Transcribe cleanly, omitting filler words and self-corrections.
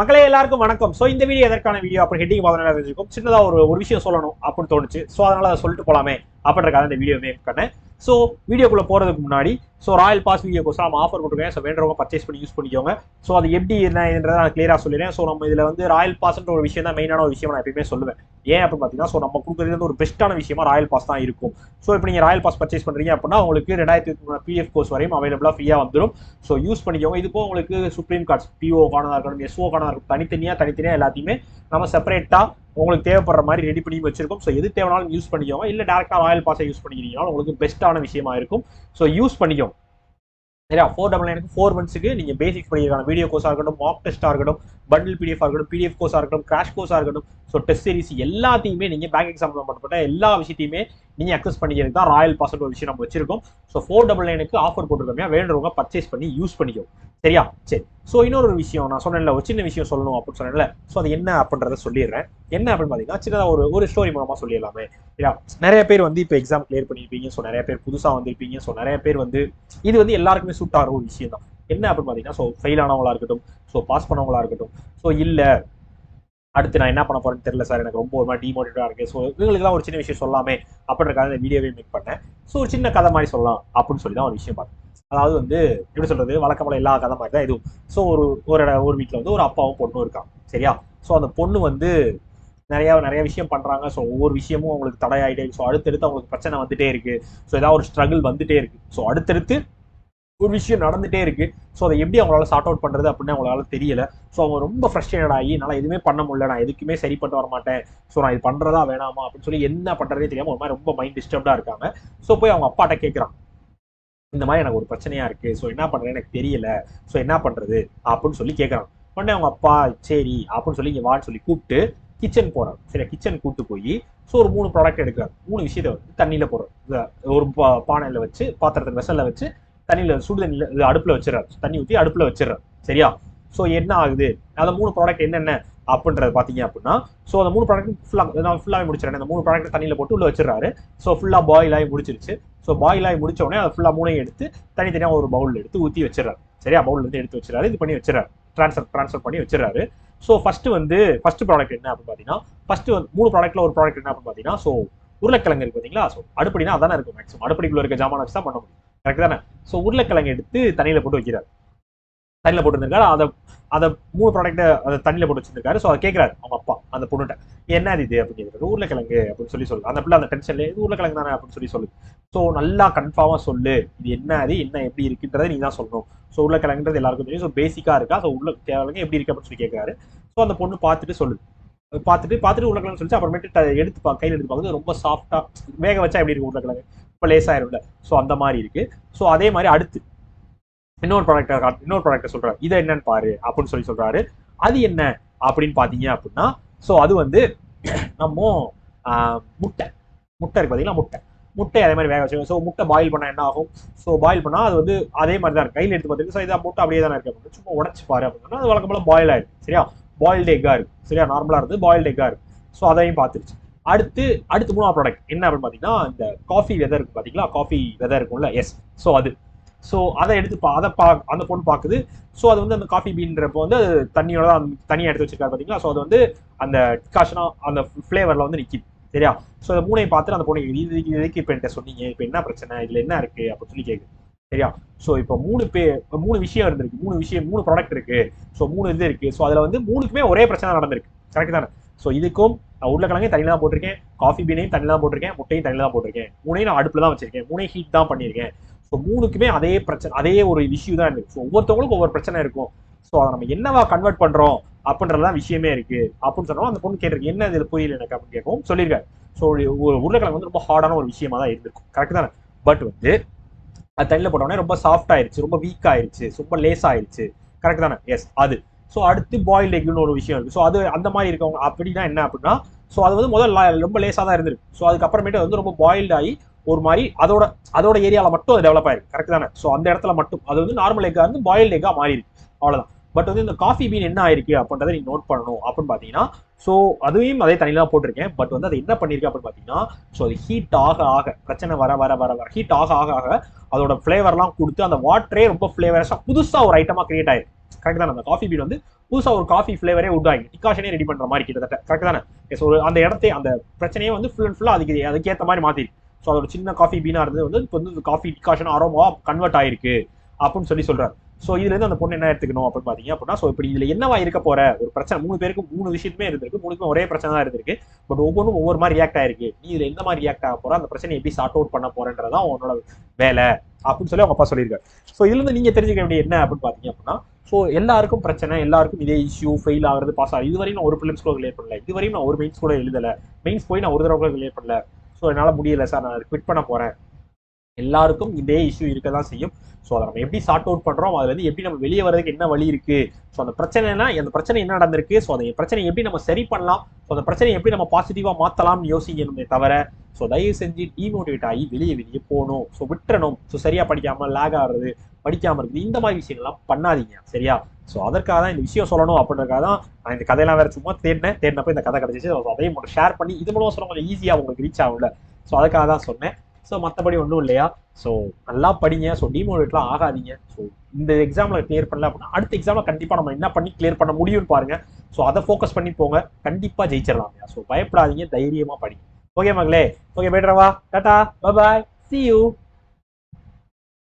மக்களே எல்லாருக்கும் வணக்கம். ஸோ இந்த வீடியோ எதற்கான வீடியோ அப்படி ஹெட்டிங் பார்த்தா தெரிஞ்சிருக்கும். சின்னதாக ஒரு விஷயம் சொல்லணும் அப்படின்னு தோணுச்சு. ஸோ அதனால அதை சொல்லிட்டு போலாமே அப்படின்றக்காக இந்த வீடியோ மேக் பண்ணேன். ஸோ வீடியோக்குள்ள போறதுக்கு முன்னாடி ராயல் பாஸ் வீடியோக்கு நம்ம ஆஃபர் போட்டுருக்கேன். ஸோ வேண்டவங்க பர்ச்சேஸ் பண்ணி யூஸ் பண்ணிக்கோங்க. ஸோ அது எப்படி என்னன்றதை நான் கிளியரா சொல்லிடுறேன். ஸோ நம்ம இதுல ராயல் பாஸ்ன்ற ஒரு விஷயம் தான் மெயினான ஒரு விஷயம் நான் எப்பயுமே சொல்லுவேன். ஏன் அப்படின்னு பார்த்தீங்கன்னா நம்ம கொடுக்குறது ஒரு பெஸ்ட்டான விஷயமா ராயல் பாஸ் தான் இருக்கும். ஸோ இப்போ நீங்கள் ராயல் பாஸ் பர்ச்சேஸ் பண்ணுறீங்க அப்படின்னா உங்களுக்கு 2000 பிஎஃப் கோர்ஸ் வரையும் அவைலபிளாக ஃப்ரீயாக வந்துடும். ஸோ யூஸ் பண்ணிக்கோங்க. இது போக உங்களுக்கு சுப்ரீம் கார்ட்ஸ் பிஓ கார்டாக இருக்கட்டும், எஸ்ஓ கார்டாக இருக்கட்டும், தனித்தனியாக எல்லாத்தையுமே நம்ம செப்பரேட்டாக உங்களுக்கு தேவைப்படுற மாதிரி ரெடி பண்ணி வச்சிருக்கோம். ஸோ எது தேவைனாலும் யூஸ் பண்ணிக்கோங்க. இல்லை டேரக்டாக ராயல் பாஸை யூஸ் பண்ணிக்கிறீங்கன்னா உங்களுக்கு பெஸ்ட்டான விஷயமா இருக்கும். ஸோ யூஸ் பண்ணிக்கோங்க. சரியா 499 4 மந்த்ஸுக்கு நீங்கள் பேசிக்ஸ் படிக்கிறதுக்கான வீடியோ கோர்ஸாக இருக்கட்டும், மாக் டெஸ்ட்டாக இருக்கட்டும், பண்டில் பிடிஎஃப் இருக்கட்டும், பிடிஎஃப் கோர்ஸாக இருக்கட்டும், கிராஷ் கோர்ஸாக இருக்கட்டும், ஸோ டெஸ்ட் சீரிஸ் எல்லாத்தையுமே நீங்கள் பேங்க் எக்ஸாம் சம்பந்தப்பட்ட எல்லா விஷயத்தையுமே நீங்கள் அக்சஸ் பண்ணிக்கிறது தான் ராயல் பாஸ் ஒரு விஷயம் நம்ம வச்சிருக்கோம். ஸோ 499க்கு ஆஃபர் போட்டிருக்கோம். வேண்டுறவங்க பர்ச்சேஸ் பண்ணி யூஸ் பண்ணிக்கோ. சரியா சரி. ஸோ இன்னொரு விஷயம் நான் சொன்னேன்ல, ஒரு சின்ன விஷயம் சொல்லணும் அப்படின்னு சொன்னேன்ல. ஸோ அது என்ன அப்படின்றத சொல்லிடுறேன். என்ன அப்படின்னு பார்த்தீங்கன்னா சின்னதாக ஒரு ஸ்டோரி மூலமாக சொல்லிடலாமே. சரியா நிறைய பேர் இப்போ எக்ஸாம் கிளியர் பண்ணியிருப்பீங்க. ஸோ நிறைய பேர் புதுசாக வந்திருப்பீங்க. ஸோ நிறைய பேர் இது எல்லாருக்குமே சூட் ஆகிற ஒரு விஷயம் தான். என்ன அப்படின்னு பார்த்தீங்கன்னா ஃபெயில் ஆனவங்களா இருக்கட்டும், பாஸ் பண்ணவங்களா இருக்கட்டும், இல்லை அடுத்து நான் என்ன பண்ண போறேன்னு தெரியல சார், எனக்கு ரொம்ப ஒரு மாதிரி டிமோட்டிவேட்டா இருக்கு. ஸோ இவங்களுக்குலாம் ஒரு சின்ன விஷயம் சொல்லாமே அப்படின்றக்காக இந்த வீடியோவே மேக் பண்ணேன். ஸோ ஒரு சின்ன கதை மாதிரி சொல்லலாம் அப்படின்னு சொல்லி தான் ஒரு விஷயம் பார்த்தேன். அதாவது எப்படி சொல்றது, வழக்கமான எல்லா கதை மாதிரி தான் இதுவும். ஸோ ஒரு வீட்டில் ஒரு அப்பாவும் பொண்ணும் இருக்காங்க. சரியா ஸோ அந்த பொண்ணு நிறைய விஷயம் பண்றாங்க. ஸோ ஒவ்வொரு விஷயமும் அவங்களுக்கு தடையாயிட்டே இருக்கு. ஸோ அடுத்தடுத்து அவங்களுக்கு பிரச்சனை வந்துட்டே இருக்கு. ஸோ ஏதாவது ஒரு ஸ்ட்ரகிள் வந்துட்டே இருக்கு. ஸோ அடுத்தடுத்து ஒரு விஷயம் நடந்துட்டே இருக்கு. ஸோ அதை எப்படி அவங்களால சார்ட் அவுட் பண்றது அப்படின்னு அவங்களால தெரியல. ஸோ அவங்க ரொம்ப ஃப்ரஸ்ட்ரேட் ஆகி என்னால் எதுவுமே பண்ண முடியல, நான் எதுக்குமே சரிப்பட்டு வர மாட்டேன், ஸோ நான் இது பண்றதா வேணாமா அப்படின்னு சொல்லி என்ன பண்றதே தெரியாம ஒரு மாதிரி ரொம்ப மைண்ட் டிஸ்டர்ப்டா இருக்காங்க. ஸோ போய் அவங்க அப்பாட்ட கேட்குறான், இந்த மாதிரி எனக்கு ஒரு பிரச்சனையா இருக்கு, ஸோ என்ன பண்றேன்னு எனக்கு தெரியல, ஸோ என்ன பண்றது அப்படின்னு சொல்லி கேட்குறாங்க. உடனே அவங்க அப்பா சரி அப்படின்னு சொல்லி இங்கே வான்னு சொல்லி கூப்பிட்டு கிச்சன் போறாரு. சரி கிச்சன் கூப்பிட்டு போய் ஒரு 3 ப்ராடக்ட் எடுக்கிறாரு. 3 விஷயத்த தண்ணியில போடுறாரு. ஒரு பானையில வச்சு, பாத்திரத்தை வெசல்ல வச்சு, தண்ணியில சுடு தண்ணியில அடுப்புல வச்சிடறாரு. தண்ணி ஊற்றி அடுப்புல வச்சிடறாரு. சரியா ஸோ என்ன ஆகுது, அந்த 3 ப்ராடக்ட் என்னென்ன அப்படின்றது பாத்தீங்க அப்படின்னா அந்த 3 ப்ராடக்ட் ஃபுல்லாவே முடிச்சிடறேன். அந்த 3 ப்ராடக்ட் தண்ணியில போட்டு உள்ள வச்சிடறாரு. ஸோ ஃபுல்லா பாயில் ஆகி முடிச்சிருச்சு. ஸோ பாயில் ஆகி முடிச்ச உடனே அதை ஃபுல்லா 3 எடுத்து தனித்தனியாக ஒரு பவுல் எடுத்து ஊற்றி வச்சிடறாரு. சரியா பவுல் எடுத்து வச்சிடறாரு. இது பண்ணி வச்சிடறாரு. ட்ரான்ஸ்ஃபர் பண்ணி வச்சிடறாரு. ஸோ ஃபர்ஸ்ட் ப்ராடக்ட் என்ன அப்படின்னு பார்த்தீங்கன்னா, ஃபர்ஸ்ட் 3 ப்ராடக்ட்ல ஒரு ப்ராடக்ட் என்ன அப்படின்னு பார்த்தீங்கன்னா உருளைக்கிழங்கு இருக்கு பார்த்தீங்களா. ஸோ அடுப்படினா அதானே இருக்கும். மேக்ஸிமம் அடுப்படிக்குள்ள இருக்க ஜாமான வச்சு தான் பண்ண முடியும். கரெக்ட் தானே. ஸோ உருளைக்கிழங்கு எடுத்து தண்ணியில போட்டு வைக்கிறார். தண்ணியில போட்டு இருந்திருக்காரு. அதை 3 ப்ராடக்ட் அதை தண்ணியில போட்டு வச்சிருக்காரு. ஸோ அதை கேட்கிறாரு அவங்க அப்பா அந்த பொண்ணுட்ட, என்ன இது அப்படின்னு கேட்குறது. உருளைக்கிழங்கு அப்படின்னு சொல்லி சொல்லு. அந்த பிள்ளை அந்த டென்ஷன்ல இது உருளைக்கிழங்கு தானே அப்படின்னு சொல்லு. ஸோ நல்லா கன்ஃபார்மா சொல்லு, இது என்ன எப்படி இருக்குன்றதை நீ தான் சொல்லணும். ஸோ உருளைக்கிழங்குன்றது எல்லாருக்கும் தெரியும். ஸோ பேசிக்கா இருக்கா. ஸோ உருளைக்கிழங்கு எப்படி இருக்கு அப்படின்னு சொல்லி கேட்கிறாரு. ஸோ அந்த பொண்ணு பார்த்துட்டு சொல்லுது. பார்த்துட்டு உருளைக்கிழங்கு சொல்லிச்சு. அப்புறமேட்டு எடுத்து கையில் எடுத்து பார்க்குறது ரொம்ப சாஃப்டா, வேக வச்சா எப்படி இருக்கு உருளைக்கிழங்கு, இப்போ லேசாயிரும்ல. ஸோ அந்த மாதிரி இருக்கு. ஸோ அதே மாதிரி அடுத்து இன்னொரு ப்ராடக்ட் சொல்றாரு. இதை என்னன்னு பாரு அப்படின்னு சொல்லி சொல்றாரு. அது என்ன அப்படின்னு பாத்தீங்க அப்படின்னா அது நம்ம முட்டை இருக்கு பாத்தீங்களா. முட்டை அதே மாதிரி வேக வச்சு. முட்டை பாயில் பண்ணா என்ன ஆகும், பாயில் பண்ணா அது அதே மாதிரி தான் இருக்கு. கையில் எடுத்து பார்த்துட்டு இதை முட்டை அப்படியே தானே இருக்கு. சும்மா உடச்சு பாரு அப்படின்னா அது வழக்கம் போல பாயில் ஆயிருக்கு. சரியா பாயில்டு எக்கா இருக்கு. சரியா நார்மலா இருந்து பாயில்டு எக்கா இருக்கு. அதையும் பார்த்துருச்சு. அடுத்து 3ஆவது ப்ராடக்ட் என்ன அப்படின்னு பாத்தீங்கன்னா, இந்த காஃபி வெதர் இருக்கு பாத்தீங்களா. காஃபி வெதர் இருக்கும்ல. எஸ் அது அதை எடுத்து அந்த பொண்ணு பாக்குது. அது அந்த காஃபி பீன்றப்போ தண்ணியோட தான் தனியா எடுத்து வச்சிருக்காரு பாத்தீங்களா. அது அந்த டிகாஷனா அந்த ஃபிளேவர்ல நிக்குது. சரியா அதை 3ஐயும் பார்த்துட்டு அந்த பொண்ணு இதுக்கு இப்ப என்கிட்ட சொன்னீங்க, இப்ப என்ன பிரச்சனை, இதுல என்ன இருக்கு அப்படின்னு சொல்லி கேக்குது. சரியா இப்போ 3 விஷயம் இருந்திருக்கு. 3 ப்ராடக்ட் இருக்கு. 3 இது இருக்கு. அதுல 3க்குமே ஒரே பிரச்சனை நடந்திருக்கு. கரெக்ட் தானே. இதுக்கும் நான் உருளைக்கிழங்கையும் தண்ணியில தான் போட்டிருக்கேன், காஃபி பீனையும் தண்ணியில தான் போட்டிருக்கேன், முட்டையும் தண்ணியில தான் போட்டிருக்கேன், 3ஐயும் நான் அடுப்புல தான் வச்சிருக்கேன், 3ஐயும் ஹீட் தான் பண்ணியிருக்கேன். 3க்குமே அதே பிரச்சனை, அதே ஒரு இஷ்யூ தான் இருக்கு. ஒவ்வொருத்தவங்களுக்கும் ஒவ்வொரு பிரச்சனை இருக்கும். அதை நம்ம என்னவா கன்வெர்ட் பண்றோம் அப்படின்றதுதான் விஷயமே இருக்கு அப்படின்னு சொன்னோம். அந்த பொண்ணு கேட்டிருக்கு, என்ன இதுல புரியல எனக்கு அப்படின்னு கேட்கவும் சொல்லியிருக்காரு. ஒரு உருளைக்கிழங்கு ரொம்ப ஹார்டான ஒரு விஷயமா தான் இருந்திருக்கும். கரெக்ட் தானே. பட் அது தண்ணியில போட்டோடனே ரொம்ப சாஃப்ட் ஆயிருச்சு, ரொம்ப வீக் ஆயிருச்சு, ரொம்ப லேஸ் ஆயிருச்சு. கரெக்ட் தானே. எஸ் அது அடுத்து பாயில்டு எக்னு ஒரு விஷயம் இருக்கு. அது அந்த மாதிரி இருக்கவங்க அப்படின்னா என்ன அப்படின்னா அது முதல்ல ரொம்ப லேஸா தான் இருந்திருக்கு. அதுக்கப்புறமேட்டு ரொம்ப பாயில்டு ஆகி ஒரு மாதிரி அதோட ஏரியால மட்டும் அது டெவலப் ஆயிருக்கு. கரெக்ட் தானே. அந்த இடத்துல மட்டும் அது நார்மல் எக்கா இருந்து பாயில்டு எக்கா மாறி இருக்கு. அவ்வளவுதான். பட் இந்த காஃபி பீன் என்ன ஆயிருக்கு அப்படின்றத நீங்க நோட் பண்ணணும் அப்படின்னு பாத்தீங்கன்னா அதையும் அதே தண்ணியில தான் போட்டிருக்கேன். பட் அது என்ன பண்ணிருக்கு அப்படின்னு பாத்தீங்கன்னா அது ஹீட் ஆக பிரச்சனை வர ஹீட் ஆக அதோட ஃபிளேவர்லாம் கொடுத்து அந்த வாட்டரே ரொம்ப ஃபிளேவரஸா புதுசா ஒரு ஐட்டமா கிரியேட் ஆயிருக்கு. கரெக்ட் தானே? அந்த காஃபி பீன் வந்து புதுசாக ஒரு காஃபி ஃப்ளேவரே உண்டாகி டிகாஷனே ரெடி பண்ணுற மாதிரி கிட்டத்தட்ட, கரெக்ட் தானே? ஸோ அந்த இடத்தை அந்த பிரச்சனையே வந்து ஃபுல் அண்ட் ஃபுல்லாக அதுக்கேற்ற மாதிரி மாற்றி. ஸோ அதோட சின்ன காஃபி பீனாக இருந்தது வந்து இப்போ வந்து காஃபி டிகாஷன் அரோமா கன்வெர்ட் ஆயிருக்கு அப்படின்னு சொல்றாரு. ஸோ இதுலேருந்து அந்த பொண்ணு என்ன எடுத்துக்கணும் அப்படின்னு பார்த்தீங்க அப்படின்னா, ஸோ இப்படி இதில் என்னவா இருக்க போற ஒரு பிரச்சனை, 3 பேருக்கும் 3 விஷயத்துமே இருந்திருக்கு, 3க்குமே ஒரே பிரச்சனை தான் இருந்திருக்கு. பட் ஒவ்வொன்றும் ஒவ்வொரு மாதிரி ரியாக்ட் ஆயிருக்கு. நீ இதில் எந்த மாதிரி ரியாக்ட் ஆக போற, அந்த பிரச்சனை எப்படி சார்ட் அவுட் பண்ண போறன்றதான் உன்னோட வேலை அப்படின்னு சொல்லி அவங்க அப்பா சொல்லியிருக்காரு. ஸோ இதுலேருந்து நீங்க தெரிஞ்சுக்க வேண்டிய என்ன அப்படின்னு பார்த்தீங்க அப்படின்னா, ஸோ எல்லாருக்கும் பிரச்சனை, எல்லாருக்கும் இதே இஷ்யூ, ஃபெயில் ஆகிறது, பாஸ் ஆகுது. இதுவரையும் நான் ஒரு பிலிம்ஸ் கூட கிளியர் பண்ணல, இதுவரையும் நான் ஒரு மெயின்ஸ் கூட எழுதலை, மெயின்ஸ் போய் நான் ஒரு தடவை கூட கிளியர் பண்ணல, ஸோ என்னால் முடியல சார், நான் குவிட் பண்ண போறேன். எல்லாருக்கும் இதே இஷ்யூ இருக்க தான் செய்யும். ஸோ அதை நம்ம எப்படி சார்ட் அவுட் பண்றோம், அதுல இருந்து எப்படி நம்ம வெளியே வரதுக்கு என்ன வழி இருக்கு, ஸோ அந்த பிரச்சனைனா அந்த பிரச்சனை என்ன நடந்திருக்கு, ஸோ அந்த பிரச்சனை எப்படி நம்ம சரி பண்ணலாம், ஸோ அந்த பிரச்சனையை எப்படி நம்ம பாசிட்டிவா மாத்தலாம்னு யோசிக்கணுமே தவிர, ஸோ தயவு செஞ்சு டிமோட்டிவேட் ஆகி வெளியே போகணும், ஸோ விட்டுறணும், ஸோ சரியா படிக்காம லேக் ஆகுறது, படிக்காம இருக்குது, இந்த மாதிரி விஷயங்கள்லாம் பண்ணாதீங்க, சரியா? ஸோ அதற்காக தான் இந்த விஷயம் சொல்லணும் அப்படின்றதுக்காக தான் நான் இந்த கதையெல்லாம் வேற சும்மா தேடினப்ப இந்த கதை கிடைச்சிச்சு. அதையும் மட்டும் ஷேர் பண்ணி இது மூலம் சொல்ல கொஞ்சம் ஈஸியாக உங்களுக்கு ரீச் ஆகும்ல, ஸோ அதுக்காக தான் சொன்னேன். ஸோ மற்றபடி ஒன்றும் இல்லையா. ஸோ நல்லா படிங்க, ஸோ டிமோட்டிவேட்லாம் ஆகாதீங்க. ஸோ இந்த எக்ஸாமில் கிளியர் பண்ணல அப்படின்னா அடுத்த எக்ஸாமில் கண்டிப்பாக நம்ம என்ன பண்ணி கிளியர் பண்ண முடியும்னு பாருங்க. ஸோ அதை ஃபோக்கஸ் பண்ணி போங்க, கண்டிப்பாக ஜெயிச்சிடலாம். ஸோ பயப்படாதீங்க, தைரியமாக படிங்க. ஓகே மகளே, ஓகே போய்ட்றவா, டாடா, பாய், see you.